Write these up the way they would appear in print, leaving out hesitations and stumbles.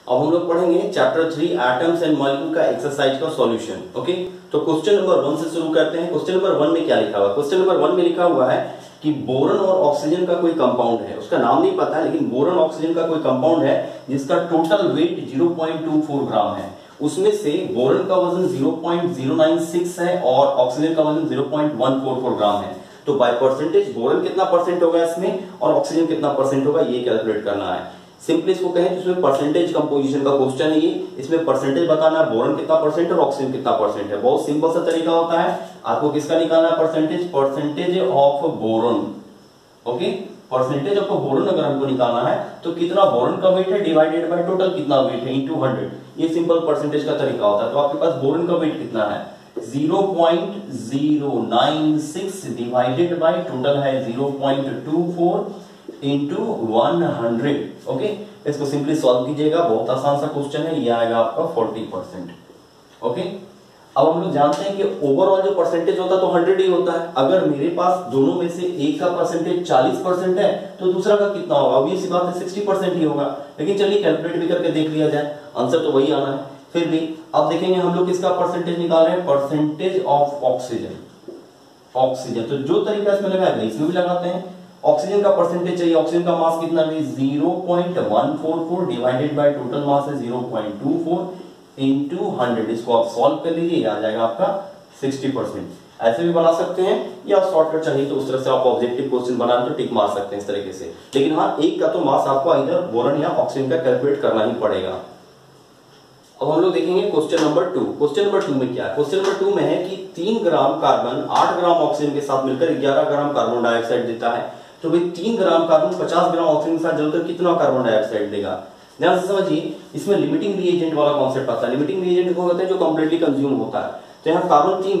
अब हम लोग पढ़ेंगे चैप्टर 3 एटम्स एंड मॉलिक्यूल का एक्सरसाइज का सॉल्यूशन। ओके, तो क्वेश्चन नंबर 1 से शुरू करते हैं। क्वेश्चन नंबर 1 में क्या लिखा हुआ है? क्वेश्चन नंबर 1 में लिखा हुआ है कि बोरन और ऑक्सीजन का कोई कंपाउंड है, उसका नाम नहीं पता है, लेकिन बोरन ऑक्सीजन का कोई कंपाउंड है जिसका टोटल वेट 0.24 ग्राम है। उसमें से बोरन का वजन 0.096 है और ऑक्सीजन का वजन 0.144 ग्राम है। तो बाय परसेंटेज बोरन कितना परसेंट होगा इसमें और ऑक्सीजन कितना परसेंट होगा, ये कैलकुलेट करना है। सिंपली इसको कहें तो इसमें परसेंटेज कंपोजिशन का क्वेश्चन है ये। इसमें परसेंटेज बताना है, बोरन कितना परसेंट और ऑक्सीजन कितना परसेंट है। बहुत सिंपल सा तरीका होता है। आपको किसका निकालना है? Percentage of boron. Okay, percentage of boron अगर हमको निकालना है तो कितना बोरन का वेट है डिवाइडेड बाय टोटल कितना वेट है इनटू 100। ये सिंपल परसेंटेज का तरीका होता है। तो आपके पास बोरन का वेट कितना है? 0.096 डिवाइडेड बाय टोटल है 0.24 इंटू 100। ओके, इसको सिंपली सॉल्व कीजिएगा, बहुत आसान सा क्वेश्चन है। ये आएगा आपका 40%। ओके, अब हम लोग जानते हैं कि ओवरऑल जो परसेंटेज होता है तो 100 ही होता है। अगर मेरे पास दोनों में से एक का परसेंटेज 40% है तो दूसरा का कितना होगा? अब ये सी बात है 60% ही होगा। लेकिन चलिए कैलकुलेट भी करके देख लिया जाए, आंसर तो वही आना है। फिर भी अब देखेंगे हम लोग किसका परसेंटेज निकाल रहे हैं? Percentage of oxygen. ऑक्सीजन तो जो तरीका इसमें लगाया इसमें भी लगाते हैं। ऑक्सीजन का परसेंटेज चाहिए। ऑक्सीजन का मास कितना है? 0.144 डिवाइडेड बाय टोटल मास है 0.24 इंटू 100। इसको आप सॉल्व कर लीजिए, आ जाएगा आपका 60%। ऐसे भी बना सकते हैं या शॉर्टकट चाहिए तो उस तरह से आप ऑब्जेक्टिव क्वेश्चन बनाने तो टिक मार सकते हैं इस तरीके से। लेकिन हाँ, एक का तो मास आपको इधर बोरन या ऑक्सीजन का कैलकुलेट करना ही पड़ेगा। अब हम लोग देखेंगे क्वेश्चन नंबर 2। क्वेश्चन नंबर 2 में क्या है? क्वेश्चन नंबर 2 में है कि 3 ग्राम कार्बन 8 ग्राम ऑक्सीजन के साथ मिलकर 11 ग्राम कार्बन डाइऑक्साइड देता है। तो भाई 3 ग्राम कार्बन 50 ग्राम ऑक्सीजन के साथ जलकर कितना कार्बन डाइऑक्साइड देगा? ध्यान से समझिए, इसमें लिमिटिंग रिएजेंट वाला कॉन्सेप्ट आता है। लिमिटिंग रिएजेंट को कहते हैं जो कंप्लीटली कंज्यूम होता है। तो यहाँ कार्बन 3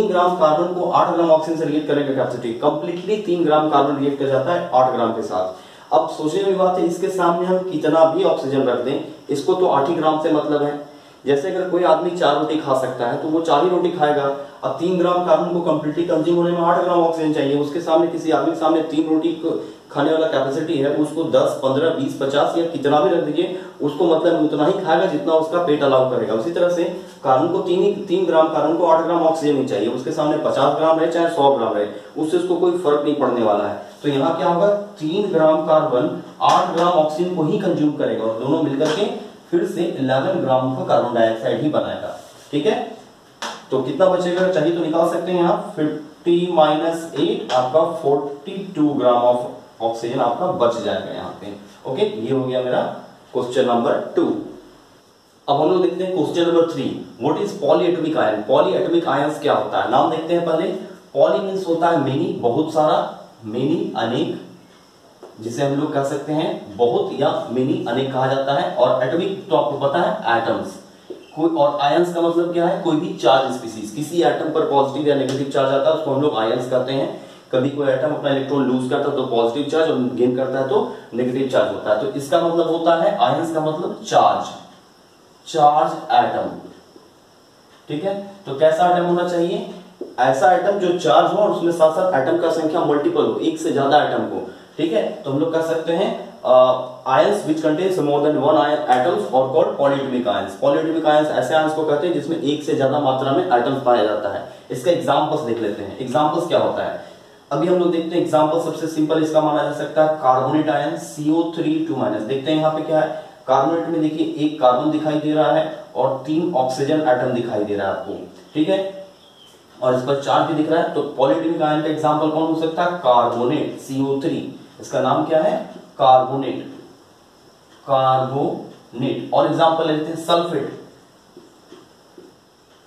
ग्राम कार्बन को 8 ग्राम ऑक्सीजन से रिएक्ट करने का capacity completely 3 gram carbon react कर जाता है 8 ग्राम के साथ। अब सोचने की बात है, इसके सामने हम कितना भी ऑक्सीजन रख दें, इसको तो 8 ही ग्राम से मतलब है। जैसे अगर कोई आदमी 4 रोटी खा सकता है तो वो 4 ही रोटी खाएगा। अब 3 ग्राम कार्बन को कंप्लीटली कंज्यूम होने में 8 ग्राम ऑक्सीजन चाहिए। उसके सामने किसी आदमी के सामने 3 रोटी खाने वाला कैपेसिटी है, उसको 10, 15, 20, 50 या कितना भी रख दीजिए, उसको मतलब उतना ही खाएगा जितना उसका पेट अलाउ करेगा। उसी तरह से कार्बन को 3 ग्राम कार्बन को 8 ग्राम ऑक्सीजन ही चाहिए। उसके सामने 50 ग्राम रहे चाहे 100 ग्राम रहे, उससे उसको कोई फर्क नहीं पड़ने वाला है। तो यहाँ क्या होगा? 3 ग्राम कार्बन 8 ग्राम ऑक्सीजन को ही कंज्यूम करेगा और दोनों मिलकर के फिर से 11 ग्राम का कार्बन डाइऑक्साइड ही बनाएगा। ठीक है, तो कितना बचेगा चाहिए तो निकाल सकते हैं यहाँ 50 माइनस 8 आपका 42 ग्राम ऑफ ऑक्सीजन आपका बच जाएगा यहाँ पे। ओके, ये हो गया मेरा क्वेश्चन नंबर 2। अब हम लोग देखते हैं question number 3। What is polyatomic ion? Polyatomic ions क्या होता है? नाम देखते हैं पहले। पॉली मींस होता है मेनी, बहुत सारा, मेनी अनेक, जिसे हम लोग कह सकते हैं बहुत या मेनी अनेक कहा जाता है। और एटॉमिक तो आपको पता है एटम्स। कोई और आयंस का मतलब क्या है? कोई भी चार्ज स्पीसीज, किसी एटम पर पॉजिटिव या नेगेटिव चार्ज आता है उसको हम लोग आयंस कहते हैं। कभी कोई एटम अपना इलेक्ट्रॉन लूज करता है तो पॉजिटिव चार्ज और गेन करता है तो नेगेटिव चार्ज होता है। तो इसका मतलब होता है आयंस का मतलब चार्ज एटम। ठीक है, तो कैसा एटम होना चाहिए? ऐसा एटम जो चार्ज हो और उसमें साथ साथ एटम का संख्या मल्टीपल हो, एक से ज्यादा एटम को। ठीक है, तो हम लोग कह सकते हैं ions which contains more than one atoms are called polyatomic ions. Polyatomic ions ऐसे आयंस को कहते हैं जिसमें एक से ज्यादा मात्रा में एटम्स पाया जाता है। इसका एग्जांपल्स देख लेते हैं। एग्जांपल्स क्या होता है अभी हम लोग देखते हैं। एग्जांपल सबसे सिंपल इसका माना जा सकता है कार्बोनेट आयन CO3 देखते हैं यहाँ पे क्या है। कार्बोनेट में देखिए एक कार्बन दिखाई दे रहा है और 3 ऑक्सीजन एटम दिखाई दे रहा है आपको। ठीक है, और इस पर चार्ज भी दिख रहा है। तो पॉलीएटॉमिक आयन का एग्जांपल कौन हो सकता है? Carbonate CO3। इसका नाम क्या है? कार्बोनेट। और एग्जांपल लेते हैं सल्फेट।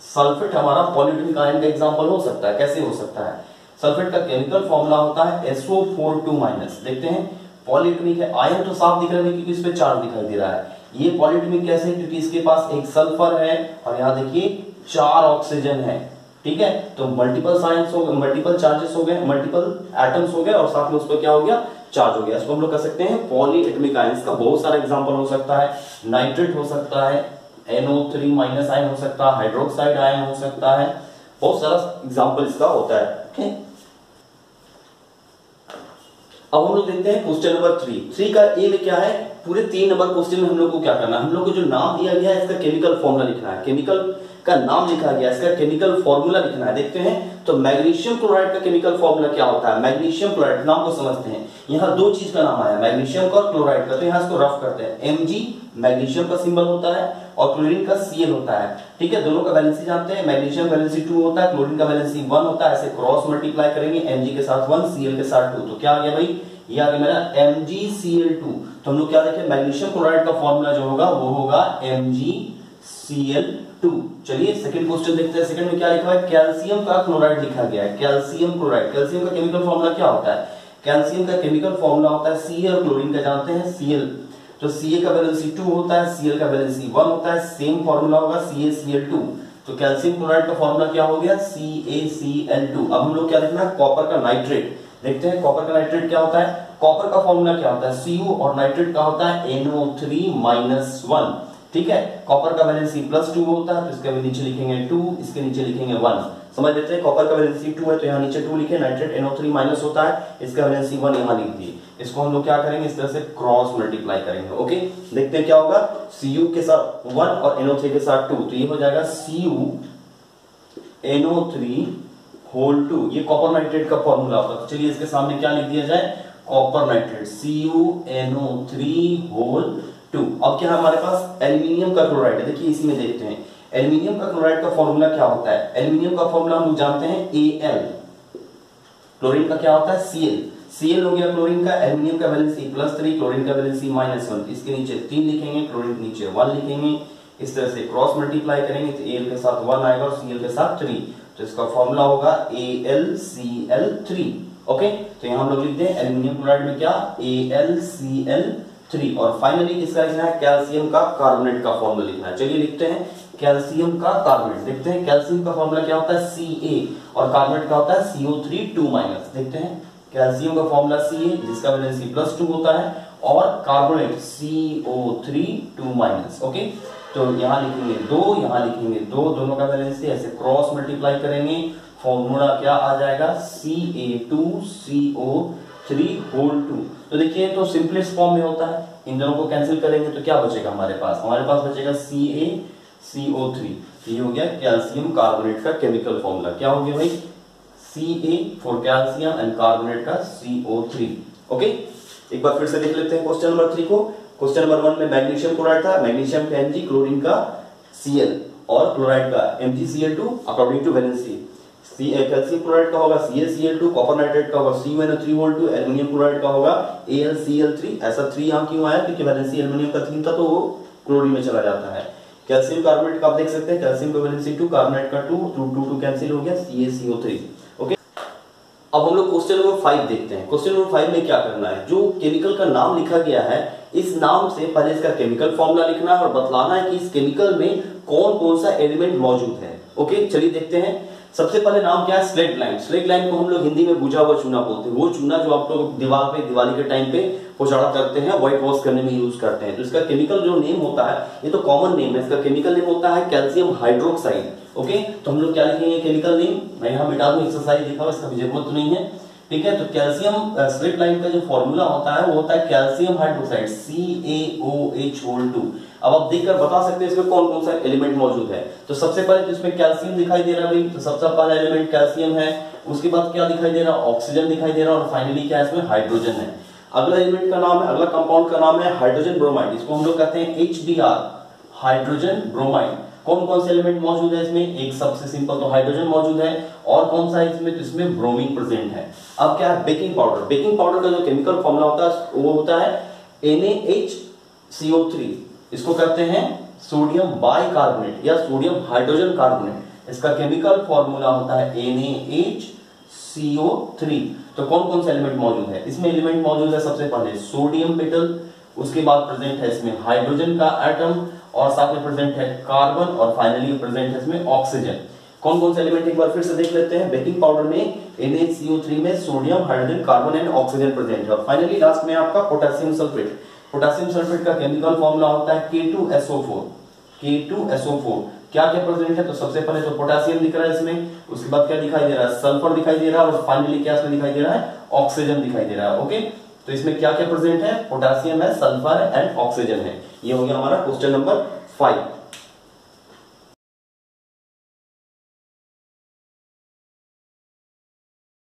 सल्फेट हमारा पॉलीएटॉमिक आयन का एग्जांपल हो सकता है। कैसे हो सकता है? सल्फेट का केमिकल फॉर्मूला होता है SO42-। देखते हैं पॉलीएटॉमिक है, आयन तो साफ दिख रहा है क्योंकि इस पे चार्ज दिखाई दे रहा है। ये पॉलीएटॉमिक कैसे है? क्योंकि इसके पास एक सल्फर है और यहाँ देखिए 4 ऑक्सीजन है। ठीक है, तो मल्टीपल साइंस हो गए, मल्टीपल चार्जेस हो गए, मल्टीपल एटम्स हो गए और साथ में उस पर क्या हो गया? चार्ज हो गया। इसको हम लोग कह सकते हैं पॉलीएटॉमिक आयंस का बहुत सारा एग्जांपल हो सकता है। नाइट्रेट हो सकता है, NO3- आयन हो सकता है, हाइड्रोक्साइड आयन हो सकता है, बहुत सारा एग्जांपल इसका होता है। ओके, अब हम लोग देखते हैं क्वेश्चन नंबर 3 का ए में क्या है? पूरे 3 नंबर क्वेश्चन में हम लोग को क्या करना है, हम लोग को जो नाम दिया गया है इसका केमिकल फॉर्मूला लिखना है, केमिकल का नाम लिखा गया, इसका केमिकल फॉर्मूला लिखना है। देखते हैं तो मैग्नीशियम क्लोराइड का केमिकल फॉर्मूला क्या होता है। मैग्नीशियम क्लोराइड नाम को समझते हैं, यहाँ दो चीज का नाम आया, मैग्नीशियम का और क्लोराइड का, तो यहाँ इसको रफ करते हैं। Mg मैग्नीशियम का सिंबल होता है और क्लोरीन का Cl होता है, ठीक है। दोनों का वैलेंसी जानते हैं, मैग्नीशियम वैलेंसी 2 होता है, क्लोरीन का वैलेंसी 1 होता है। ऐसे क्रॉस मल्टीप्लाई करेंगे, Mg के साथ 1, Cl के साथ 2, तो क्या आ गया भाई, ये आ गया मेरा MgCl2। तो हम लोग क्या देखें, मैग्नीशियम क्लोराइड का फॉर्मूला जो होगा वो होगा MgCl2। चलिए सेकंड क्वेश्चन देखते हैं। सेकंड में क्या लिखा है, कैल्शियम का क्लोराइड लिखा गया है, कैल्शियम क्लोराइड। कैल्शियम का केमिकल फॉर्मूला क्या होता है, कैल्शियम का केमिकल फॉर्मूला होता है Ca और क्लोरीन का जानते हैं Cl, तो Ca का वैलेंसी 2 होता है, Cl का वैलेंसी 1 होता है, सेम फॉर्मूला होगा CaCl2। तो कैल्शियम क्लोराइड का फॉर्मूला क्या हो गया, CaCl2। अब हम लोग क्या देखना है, कॉपर का नाइट्रेट देखते हैं। कॉपर का नाइट्रेट क्या होता है, कॉपर का फॉर्मूला क्या होता है, Cu, और नाइट्रेट का होता है NO3-1, ठीक है। कॉपर का वैलेंसी +2 होता है, तो इसके भी नीचे लिखेंगे 2, इसके नीचे लिखेंगे 1। समझ लेते हैं, कॉपर का वैलेंसी 2 है तो यहाँ नीचे 2 लिखे, नाइट्रेट NO3- होता है, इसका वैलेंसी 1 यहाँ लिख दिए। इसको हम लोग क्या करेंगे, इस तरह से क्रॉस मल्टीप्लाई करेंगे। ओके, देखते हैं क्या होगा, Cu के साथ 1 और NO3 के साथ 2, तो ये हो जाएगा CuNO3 ये कॉपर नाइट्रेट का फॉर्मूला होगा। तो चलिए इसके सामने क्या लिख दिया जाए, कॉपर नाइट्रेट CuNO3 अब क्या है हमारे पास, एल्यूमिनियम का क्लोराइड है। देखिए इसी में देखते हैं, एल्यूमिनियम का क्लोराइड का फॉर्मूला क्या होता है। एल्यूमिनियम का फॉर्मूला हम लोग जानते हैं Al, क्लोरीन का क्या होता है Cl हो गया क्लोरीन का, एल्यूमिनियम का वैलेंसी +3, क्लोरीन का वैलेंसी -1, इसके नीचे 3 लिखेंगे, क्लोरीन के नीचे 1 लिखेंगे। इस तरह से क्रॉस मल्टीप्लाई करेंगे तो Al के साथ 1 आएगा और Cl के साथ 3, तो इसका फॉर्मूला होगा AlCl3। ओके, तो यहां हम लोग लिखते हैं एल्यूमिनियम क्लोराइड में क्या, AlCl3। और फाइनली किसका लिखना है, कैल्शियम का कार्बोनेट का फॉर्मूला लिखना है। चलिए लिखते हैं कैल्शियम का कार्बोनेट। देखते हैं कैल्शियम का फॉर्मूला क्या होता है, Ca, और कार्बोनेट का होता है CO3 2-। देखते हैं कैल्शियम का फॉर्मूला Ca जिसका वैलेंसी +2 होता है, और कार्बोनेट CO3 2-। ओके, तो यहां लिखेंगे 2, यहां लिखेंगे 2, दोनों का वैलेंसी ऐसे क्रॉस मल्टीप्लाई करेंगे, फॉर्मूला क्या आ जाएगा, Ca2CO3 तो देखिए तो सिंपलेस्ट फॉर्म में होता है, इन दोनों को कैंसिल करेंगे तो क्या बचेगा हमारे पास, बचेगा CaCO3। तो ये हो गया कैल्शियम कार्बोनेट का केमिकल फॉर्मूला। क्या हो गया भाई, Ca for calcium and carbonate का CO3। ओके, एक बार फिर से देख लेते हैं क्वेश्चन नंबर 3 को। क्वेश्चन नंबर 1 में मैग्नीशियम क्लोराइड था, मैग्नीशियम का Mg, क्लोरीन का Cl और क्लोराइड का MgCl2 according to valency. Calcium chloride का होगा CaCl2, कॉपर नाइट्रेट का होगा CuNO3, एल्यूमिनियम क्लोराइड का होगा AlCl3। ऐसा 3 यहाँ क्यों आया, क्योंकि वैलेंसी एल्यूमिनियम का 3 था तो वो क्लोरीन में चला जाता है। कैल्शियम कार्बोनेट का आप देख सकते हैं, कैल्शियम का वैलेंसी 2, कार्बोनेट का 2 कैंसिल हो गया, CaCO3। ओके, अब हम लोग क्वेश्चन नंबर 5 देखते हैं। क्वेश्चन नंबर 5 में क्या करना है, जो केमिकल का नाम लिखा गया है इस नाम से पहले इसका केमिकल फॉर्मूला लिखना है और बतलाना है कि इस केमिकल में कौन कौन सा एलिमेंट मौजूद है। ओके, चलिए देखते हैं। सबसे पहले नाम क्या है, स्लेट लाइम। स्लेट लाइम को हम लोग हिंदी में बुझा हुआ चूना बोलते हैं, वो चूना जो आप लोग दीवार पे दिवाली के टाइम पे पोछाड़ा करते हैं, व्हाइट वॉश करने में यूज करते हैं। तो इसका केमिकल जो नेम होता है, ये तो कॉमन नेम है, इसका केमिकल नेम होता है कैल्शियम हाइड्रोक्साइड। ओके, तो हम लोग क्या लिखेंगे केमिकल नेम, मैं यहाँ मिटा दूं, एक्सरसाइज लिखा हुआ, इसका भी जरूरत तो नहीं है, ठीक है। तो कैल्शियम स्लेट लाइम का जो फॉर्मूला होता है वो होता है कैल्शियम हाइड्रोक्साइड CaOH2। अब आप देखकर बता सकते हैं इसमें कौन कौन सा एलिमेंट मौजूद है। तो सबसे पहले तो इसमें कैल्शियम दिखाई दे रहा है भाई, तो सबसे पहला एलिमेंट कैल्शियम है। उसके बाद क्या दिखाई दे रहा है, ऑक्सीजन दिखाई दे रहा है, और फाइनली क्या है इसमें हाइड्रोजन है। अगला एलिमेंट का नाम है, अगला कंपाउंड का नाम है हाइड्रोजन ब्रोमाइड, इसको हम लोग कहते हैं HBr, हाइड्रोजन ब्रोमाइड। कौन कौन से एलिमेंट मौजूद है इसमें, एक सबसे सिंपल तो हाइड्रोजन मौजूद है, और कौन सा है इसमें, तो इसमें ब्रोमीन प्रेजेंट है। अब क्या है, बेकिंग पाउडर। बेकिंग पाउडर का जो केमिकल फॉर्मूला होता है वो होता है NaHCO3, इसको कहते हैं सोडियम बाइकार्बोनेट या सोडियम हाइड्रोजन कार्बोनेट। इसका केमिकल फॉर्मूला होता है NaHCO3। तो कौन कौन से एलिमेंट मौजूद है इसमें, एलिमेंट मौजूद है सबसे पहले सोडियम मेटल, उसके बाद प्रेजेंट है इसमें हाइड्रोजन का एटम, और साथ में प्रेजेंट है कार्बन, और फाइनली प्रेजेंट है इसमें ऑक्सीजन। कौन कौन से एलिमेंट एक बार फिर से देख लेते हैं। बेकिंग पाउडर में NaCO3 में sodium, hydrogen, carbon and oxygen present है। और फाइनली लास्ट में आपका पोटेशियम सल्फेट। पोटेशियम सल्फेट का केमिकल फॉर्मूला होता है K2SO4। K2SO4 क्या क्या प्रेजेंट है, तो सबसे पहले तो पोटेशियम दिख रहा है इसमें, उसके बाद क्या दिखाई दे रहा है, सल्फर दिखाई दे रहा है, और फाइनली क्या इसमें दिखाई दे रहा है, ऑक्सीजन दिखाई दे रहा है। ओके, तो इसमें क्या क्या प्रेजेंट है, पोटेशियम है, सल्फर एंड ऑक्सीजन है। ये हो गया हमारा क्वेश्चन नंबर 5।